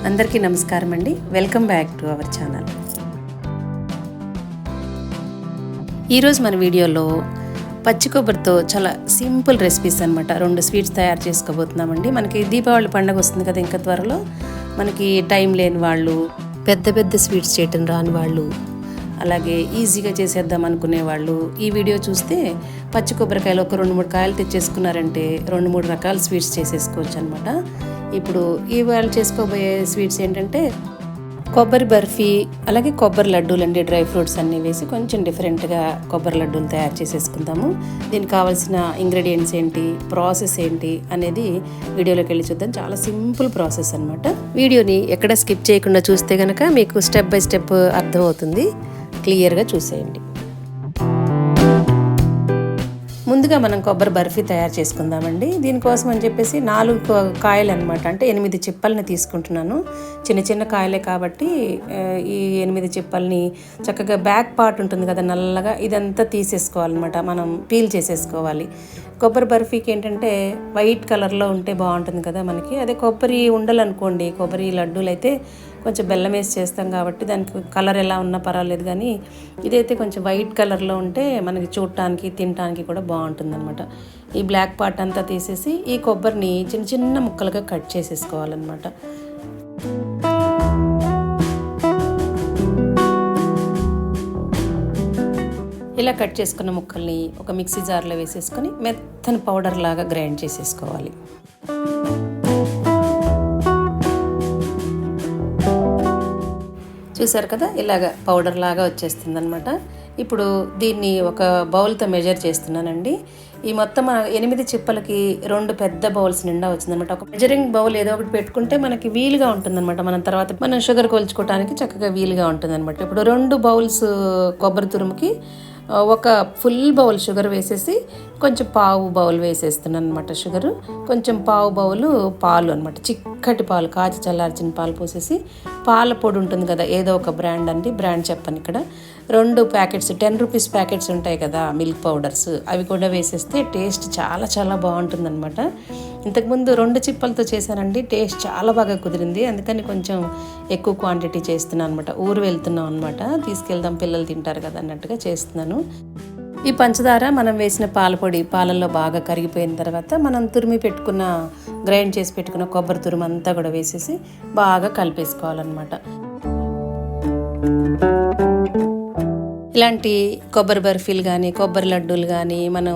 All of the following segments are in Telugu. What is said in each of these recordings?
అందరికీ నమస్కారం అండి. Welcome back to our channel. ఈరోజు మన వీడియోలో పచ్చి కొబ్బరితో చాలా సింపుల్ రెసిపీస్ అనమాట 2 స్వీట్స్ తయారు చేసుకోబోతున్నామండి. మనకి దీపావళి పండుగ వస్తుంది కదా ఇంకా త్వరలో. మనకి టైం లేని వాళ్ళు, పెద్ద స్వీట్స్ చేయటం రాని వాళ్ళు, అలాగే ఈజీగా చేసేద్దాం అనుకునే వాళ్ళు ఈ వీడియో చూస్తే పచ్చి కొబ్బరికాయలు ఒక 2-3 కాయలు తెచ్చేసుకున్నారంటే 2-3 రకాల స్వీట్స్ చేసేసుకోవచ్చు అనమాట. ఇప్పుడు ఇవాళ చేసుకోబోయే స్వీట్స్ ఏంటంటే కొబ్బరి బర్ఫీ, అలాగే కొబ్బరి లడ్డూలు అండి. డ్రై ఫ్రూట్స్ అన్నీ వేసి కొంచెం డిఫరెంట్గా కొబ్బరి లడ్డూలు తయారు చేసేసుకుందాము. దీనికి కావాల్సిన ఇంగ్రీడియంట్స్ ఏంటి, ప్రాసెస్ ఏంటి అనేది వీడియోలోకి వెళ్ళి చూద్దాం. చాలా సింపుల్ ప్రాసెస్ అనమాట. వీడియోని ఎక్కడ స్కిప్ చేయకుండా చూస్తే కనుక మీకు స్టెప్ బై స్టెప్ అర్థమవుతుంది. క్లియర్గా చూసేయండి. ముందుగా మనం కొబ్బరి బర్ఫీ తయారు చేసుకుందామండి. దీనికోసం అని చెప్పేసి 4 కాయలు అనమాట, అంటే 8 చిప్పల్ని తీసుకుంటున్నాను. చిన్న కాయలే కాబట్టి ఈ 8 చిప్పల్ని చక్కగా బ్యాక్ పార్ట్ ఉంటుంది కదా నల్లగా, ఇదంతా తీసేసుకోవాలన్నమాట. మనం పీల్ చేసేసుకోవాలి. కొబ్బరి బర్ఫీకి ఏంటంటే వైట్ కలర్లో ఉంటే బాగుంటుంది కదా మనకి. అదే కొబ్బరి ఉండలు అనుకోండి, కొబ్బరి లడ్డూలు అయితే కొంచెం బెల్లం వేసి చేస్తాం కాబట్టి దానికి కలర్ ఎలా ఉన్నా పర్వాలేదు, కానీ ఇదైతే కొంచెం వైట్ కలర్లో ఉంటే మనకి చూడటానికి తినటానికి కూడా బాగుంటుంది అనమాట. ఈ బ్లాక్ పార్ట్ అంతా తీసేసి ఈ కొబ్బరిని చిన్న ముక్కలుగా కట్ చేసేసుకోవాలన్నమాట. ఇలా కట్ చేసుకున్న ముక్కల్ని ఒక మిక్సీ జార్లో వేసేసుకొని మెత్తని పౌడర్ లాగా గ్రైండ్ చేసేసుకోవాలి. చూసారు కదా, ఇలాగ పౌడర్ లాగా వచ్చేస్తుంది అనమాట. ఇప్పుడు దీన్ని ఒక బౌల్తో మెజర్ చేస్తున్నానండి. ఈ మొత్తం 8 చిప్పలకి 2 పెద్ద బౌల్స్ నిండా వచ్చిందనమాట. ఒక మెజరింగ్ బౌల్ ఏదో ఒకటి పెట్టుకుంటే మనకి వీలుగా ఉంటుందన్నమాట. మనం తర్వాత మనం షుగర్ కొలుచుకోవడానికి చక్కగా వీలుగా ఉంటుందన్నమాట. ఇప్పుడు 2 బౌల్స్ కొబ్బరి తురుముకి ఒక ఫుల్ బౌల్ షుగర్ వేసేసి కొంచెం పావు బౌల్ వేసేస్తున్నాను అనమాట. షుగరు కొంచెం పావు బౌలు పాలు అనమాట, చిక్కటి పాలు, కాచి చల్లార్చిన పాలు పోసేసి, పాల పొడి ఉంటుంది కదా ఏదో ఒక బ్రాండ్ అండి, బ్రాండ్ చెప్పను ఇక్కడ, 2 ప్యాకెట్స్ 10 రూపీస్ ప్యాకెట్స్ ఉంటాయి కదా మిల్క్ పౌడర్స్, అవి కూడా వేసేస్తే టేస్ట్ చాలా బాగుంటుందన్నమాట. ఇంతకుముందు 2 చిప్పలతో చేశానండి, టేస్ట్ చాలా బాగా కుదిరింది. అందుకని కొంచెం ఎక్కువ క్వాంటిటీ చేస్తున్నాను అనమాట. ఊరు వెళ్తున్నాం అనమాట, తీసుకెళ్దాం పిల్లలు తింటారు కదా అన్నట్టుగా చేస్తున్నాను. ఈ పంచదార మనం వేసిన పాలపొడి పాలల్లో బాగా కరిగిపోయిన తర్వాత మనం గ్రైండ్ చేసి పెట్టుకున్న కొబ్బరి తురుము అంతా కూడా వేసేసి బాగా కలిపేసుకోవాలన్నమాట. ఇలాంటి కొబ్బరి బర్ఫీలు కానీ కొబ్బరి లడ్డూలు కానీ మనం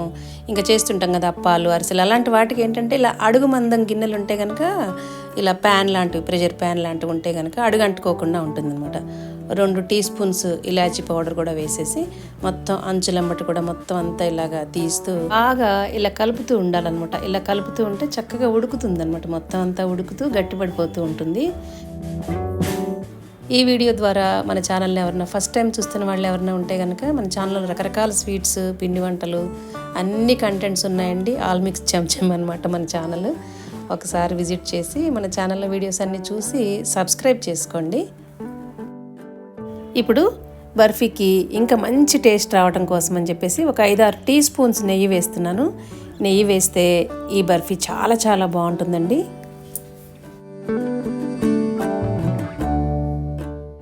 ఇంకా చేస్తుంటాం కదా, అప్పాలు, అరిసెలు, అలాంటి వాటికి ఏంటంటే ఇలా అడుగు మందం గిన్నెలు ఉంటే కనుక, ఇలా ప్యాన్ లాంటివి, ప్రెషర్ ప్యాన్ లాంటివి ఉంటే కనుక అడుగు అంటుకోకుండా ఉంటుందన్నమాట. 2 టీ స్పూన్స్ ఇలాచీ పౌడర్ కూడా వేసేసి మొత్తం అంచులంబటి కూడా మొత్తం అంతా ఇలాగా తీస్తూ బాగా ఇలా కలుపుతూ ఉండాలన్నమాట. ఇలా కలుపుతూ ఉంటే చక్కగా ఉడుకుతుంది అనమాట. మొత్తం అంతా ఉడుకుతూ గట్టిపడిపోతూ ఉంటుంది. ఈ వీడియో ద్వారా మన ఛానల్ని ఎవరైనా ఫస్ట్ టైం చూస్తున్న వాళ్ళు ఎవరైనా ఉంటే కనుక మన ఛానల్లో రకరకాల స్వీట్స్, పిండి వంటలు, అన్ని కంటెంట్స్ ఉన్నాయండి. ఆల్ మిక్స్ చెంచం అనమాట మన ఛానల్. ఒకసారి విజిట్ చేసి మన ఛానల్లో వీడియోస్ అన్నీ చూసి సబ్స్క్రైబ్ చేసుకోండి. ఇప్పుడు బర్ఫీకి ఇంకా మంచి టేస్ట్ రావడం కోసం అని చెప్పేసి ఒక 5-6 టీ స్పూన్స్ నెయ్యి వేస్తున్నాను. నెయ్యి వేస్తే ఈ బర్ఫీ చాలా బాగుంటుందండి.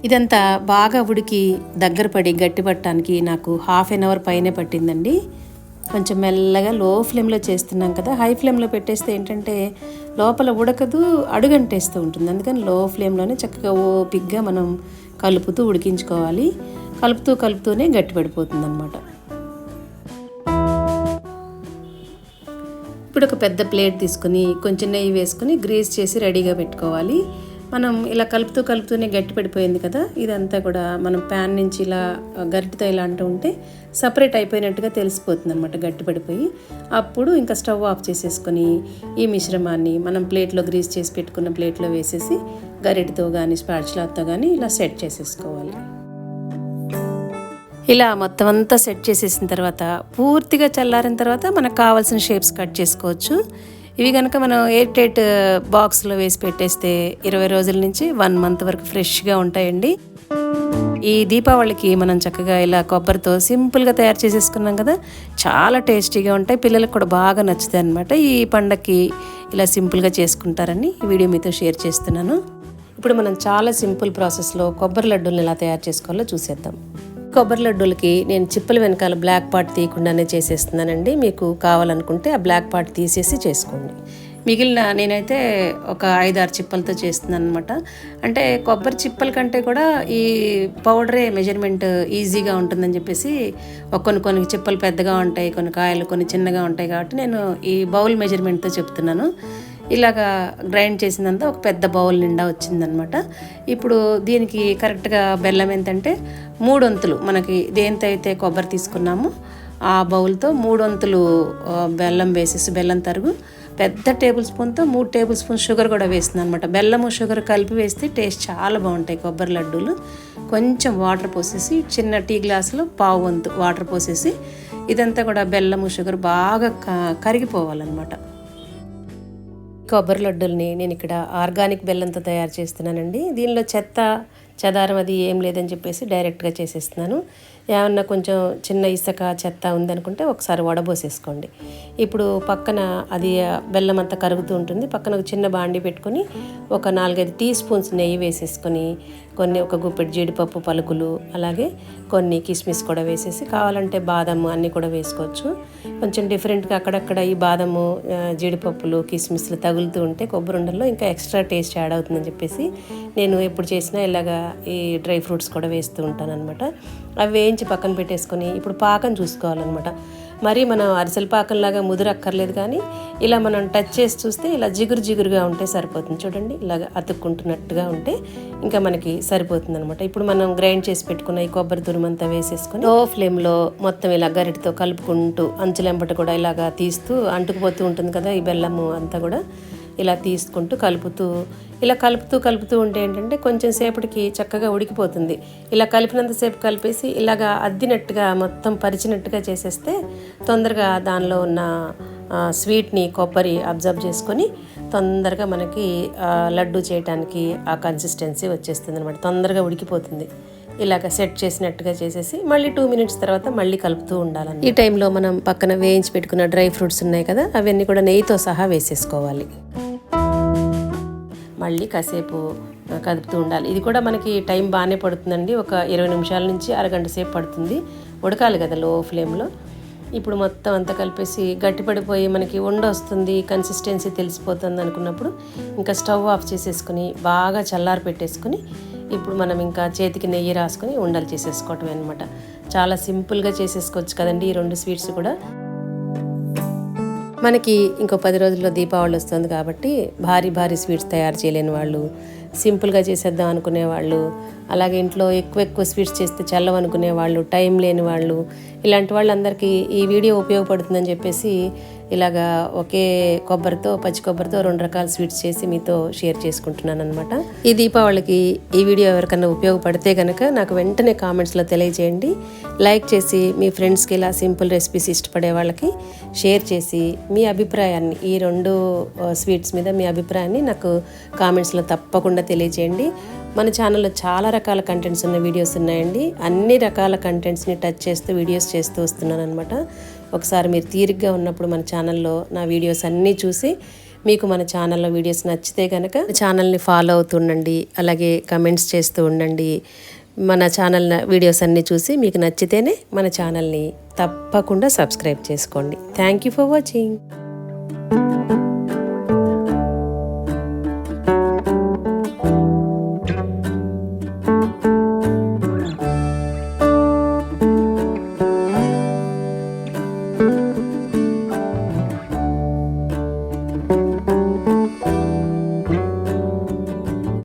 ఇదంతా బాగా ఉడికి దగ్గర పడి గట్టి పట్టడానికి నాకు 1/2 అవర్ పైనే పట్టిందండి. కొంచెం మెల్లగా లో ఫ్లేమ్లో చేస్తున్నాం కదా, హై ఫ్లేమ్లో పెట్టేస్తే ఏంటంటే లోపల ఉడకదు, అడుగంటేస్తూ ఉంటుంది. అందుకని లో ఫ్లేమ్లోనే చక్కగా ఓపిగ్గా మనం కలుపుతూ ఉడికించుకోవాలి. కలుపుతూనే గట్టి పడిపోతుంది అనమాట. ఇప్పుడు ఒక పెద్ద ప్లేట్ తీసుకుని కొంచెం నెయ్యి వేసుకుని గ్రీస్ చేసి రెడీగా పెట్టుకోవాలి. మనం ఇలా కలుపుతూనే గట్టి పడిపోయింది కదా, ఇదంతా కూడా మనం ప్యాన్ నుంచి ఇలా గరిటెతో ఇలా అంటూ ఉంటే సపరేట్ అయిపోయినట్టుగా తెలిసిపోతుంది అనమాట, గట్టి పడిపోయి. అప్పుడు ఇంకా స్టవ్ ఆఫ్ చేసేసుకొని ఈ మిశ్రమాన్ని మనం ప్లేట్లో గ్రీస్ చేసి పెట్టుకున్న ప్లేట్లో వేసేసి గరిటెతో కానీ స్పాచులాతో కానీ ఇలా సెట్ చేసేసుకోవాలి. ఇలా మొత్తం అంతా సెట్ చేసేసిన తర్వాత పూర్తిగా చల్లారిన తర్వాత మనకు కావాల్సిన షేప్స్ కట్ చేసుకోవచ్చు. ఇవి కనుక మనం ఎయిర్ టైట్ బాక్స్లో వేసి పెట్టేస్తే 20 రోజుల నుంచి 1 మంత్ వరకు ఫ్రెష్గా ఉంటాయండి. ఈ దీపావళికి మనం చక్కగా ఇలా కొబ్బరితో సింపుల్గా తయారు చేసేసుకున్నాం కదా, చాలా టేస్టీగా ఉంటాయి. పిల్లలకు కూడా బాగా నచ్చుతాయి అన్నమాట. ఈ పండగకి ఇలా సింపుల్గా చేసుకుంటారని ఈ వీడియో మీతో షేర్ చేస్తున్నాను. ఇప్పుడు మనం చాలా సింపుల్ ప్రాసెస్లో కొబ్బరి లడ్డూలను ఎలా తయారు చేసుకోవాలో చూసేద్దాం. కొబ్బరి లడ్డూలకి నేను చిప్పల వెనకాల బ్లాక్ పార్ట్ తీయకుండానే చేసేస్తున్నానండి. మీకు కావాలనుకుంటే ఆ బ్లాక్ పార్ట్ తీసేసి చేసుకోండి. మిగిలిన నేనైతే ఒక 5-6 చిప్పలతో చేస్తున్నాను అనమాట. అంటే కొబ్బరి చిప్పల కంటే కూడా ఈ పౌడరే మెజర్మెంట్ ఈజీగా ఉంటుందని చెప్పేసి కొన్ని చిప్పలు పెద్దగా ఉంటాయి, కొన్ని కాయలు కొన్ని చిన్నగా ఉంటాయి కాబట్టి నేను ఈ బౌల్ మెజర్మెంట్తో చెప్తున్నాను. ఇలాగా గ్రైండ్ చేసిందంతా ఒక పెద్ద బౌల్ నిండా వచ్చిందనమాట. ఇప్పుడు దీనికి కరెక్ట్గా బెల్లం ఎంతంటే 3 వంతులు, మనకి దేంతో అయితే కొబ్బరి తీసుకున్నామో ఆ బౌల్తో 3 వంతులు బెల్లం వేసేసి, బెల్లం తరుగు పెద్ద టేబుల్ స్పూన్తో 3 టేబుల్ స్పూన్ షుగర్ కూడా వేస్తుంది అనమాట. బెల్లము షుగర్ కలిపి వేస్తే టేస్ట్ చాలా బాగుంటాయి కొబ్బరి లడ్డూలు. కొంచెం వాటర్ పోసేసి, చిన్న టీ గ్లాసులో 1/2 వంతు వాటర్ పోసేసి ఇదంతా కూడా బెల్లము షుగర్ బాగా కరిగిపోవాలన్నమాట. కొబ్బరి లడ్డూల్ని నేను ఇక్కడ ఆర్గానిక్ బెల్లంతో తయారు చేస్తున్నానండి. దీనిలో చెత్త చెదారం అది ఏం లేదని చెప్పేసి డైరెక్ట్గా చేసేస్తున్నాను. ఏమన్నా కొంచెం చిన్న ఇసుక చెత్త ఉందనుకుంటే ఒకసారి వడబోసేసుకోండి. ఇప్పుడు పక్కన అది బెల్లం అంతా కరుగుతూ ఉంటుంది. పక్కన ఒక చిన్న బాండి పెట్టుకొని ఒక 4-5 టీ స్పూన్స్ నెయ్యి వేసేసుకొని ఒక గుప్పెడు జీడిపప్పు పలుకులు, అలాగే కొన్ని కిస్మిస్ కూడా వేసేసి, కావాలంటే బాదము అన్నీ కూడా వేసుకోవచ్చు. కొంచెం డిఫరెంట్గా అక్కడక్కడ ఈ బాదము, జీడిపప్పులు, కిస్మిస్లు తగులుతూ ఉంటే కొబ్బరి ఉండల్లో ఇంకా ఎక్స్ట్రా టేస్ట్ యాడ్ అవుతుందని చెప్పేసి నేను ఎప్పుడు చేసినా ఇలాగా ఈ డ్రై ఫ్రూట్స్ కూడా వేస్తూ ఉంటాను అనమాట. అవి వేయించి పక్కన పెట్టేసుకొని ఇప్పుడు పాకం చూసుకోవాలన్నమాట. మరి మనం అరిసెల పాకంలాగా ముదురు అక్కర్లేదు, కానీ ఇలా మనం టచ్ చేసి చూస్తే ఇలా జిగురుగా ఉంటే సరిపోతుంది. చూడండి, ఇలాగ అతుక్కుంటున్నట్టుగా ఉంటే ఇంకా మనకి సరిపోతుంది అనమాట. ఇప్పుడు మనం గ్రైండ్ చేసి పెట్టుకున్న ఈ కొబ్బరి తురుమంతా వేసేసుకొని లో ఫ్లేమ్లో మొత్తం ఇలా గరిటతో కలుపుకుంటూ, అంచులెంబట కూడా ఇలాగా తీస్తూ అంటుకుపోతూ ఉంటుంది కదా ఈ బెల్లము అంతా కూడా, ఇలా తీసుకుంటూ కలుపుతూ ఉంటే ఏంటంటే కొంచెం సేపటికి చక్కగా ఉడికిపోతుంది. ఇలా కలిపినంతసేపు కలిపేసి ఇలాగా అద్దినట్టుగా మొత్తం పరిచినట్టుగా చేసేస్తే తొందరగా దానిలో ఉన్న స్వీట్ని కొబ్బరి అబ్జర్వ్ చేసుకొని తొందరగా మనకి లడ్డు చేయడానికి ఆ కన్సిస్టెన్సీ వచ్చేస్తుంది అనమాట. తొందరగా ఉడికిపోతుంది. ఇలాగ సెట్ చేసినట్టుగా చేసేసి మళ్ళీ 2 మినిట్స్ తర్వాత మళ్ళీ కలుపుతూ ఉండాలని. ఈ టైంలో మనం పక్కన వేయించి పెట్టుకున్న డ్రై ఫ్రూట్స్ ఉన్నాయి కదా, అవన్నీ కూడా నెయ్యితో సహా వేసేసుకోవాలి. మళ్ళీ కాసేపు కదుపుతూ ఉండాలి. ఇది కూడా మనకి టైం బాగానే పడుతుందండి. ఒక 20 నిమిషాల నుంచి అరగంట సేపు పడుతుంది. ఉడకాలి కదా లో ఫ్లేమ్లో. ఇప్పుడు మొత్తం అంతా కలిపేసి గట్టిపడిపోయి మనకి వస్తుంది, కన్సిస్టెన్సీ తెలిసిపోతుంది అనుకున్నప్పుడు ఇంకా స్టవ్ ఆఫ్ చేసేసుకుని బాగా చల్లారి పెట్టేసుకుని ఇప్పుడు మనం ఇంకా చేతికి నెయ్యి రాసుకొని ఉండలు చేసేసుకోవటం అనమాట. చాలా సింపుల్గా చేసేసుకోవచ్చు కదండి ఈ 2 స్వీట్స్ కూడా. మనకి ఇంకో 10 రోజుల్లో దీపావళి వస్తుంది కాబట్టి భారీ స్వీట్స్ తయారు చేయలేని వాళ్ళు, సింపుల్గా చేసేద్దాం అనుకునే వాళ్ళు, అలాగే ఇంట్లో ఎక్కువ స్వీట్స్ చేస్తే చల్లవనుకునే వాళ్ళు, టైం లేని వాళ్ళు, ఇలాంటి వాళ్ళందరికీ ఈ వీడియో ఉపయోగపడుతుందని చెప్పేసి ఇలాగా ఒకే పచ్చి కొబ్బరితో 2 రకాల స్వీట్స్ చేసి మీతో షేర్ చేసుకుంటున్నాను అనమాట. ఈ దీపావళికి ఈ వీడియో ఎవరికన్నా ఉపయోగపడితే కనుక నాకు వెంటనే కామెంట్స్లో తెలియజేయండి. లైక్ చేసి మీ ఫ్రెండ్స్కి ఇలా సింపుల్ రెసిపీస్ ఇష్టపడే వాళ్ళకి షేర్ చేసి మీ అభిప్రాయాన్ని, ఈ 2 స్వీట్స్ మీద మీ అభిప్రాయాన్ని నాకు కామెంట్స్లో తప్పకుండా తెలియజేయండి. మన ఛానల్లో చాలా రకాల కంటెంట్స్ ఉన్న వీడియోస్ ఉన్నాయండి. అన్ని రకాల కంటెంట్స్ని టచ్ చేస్తూ వీడియోస్ చేస్తూ వస్తున్నాను అనమాట. ఒకసారి మీరు తీరిగ్గా ఉన్నప్పుడు మన ఛానల్లో నా వీడియోస్ అన్నీ చూసి మీకు మన ఛానల్లో వీడియోస్ నచ్చితే కనుక ఛానల్ని ఫాలో అవుతుండండి, అలాగే కమెంట్స్ చేస్తూ ఉండండి. మన ఛానల్ వీడియోస్ అన్నీ చూసి మీకు నచ్చితేనే మన ఛానల్ని తప్పకుండా సబ్స్క్రైబ్ చేసుకోండి. Thank you for watching.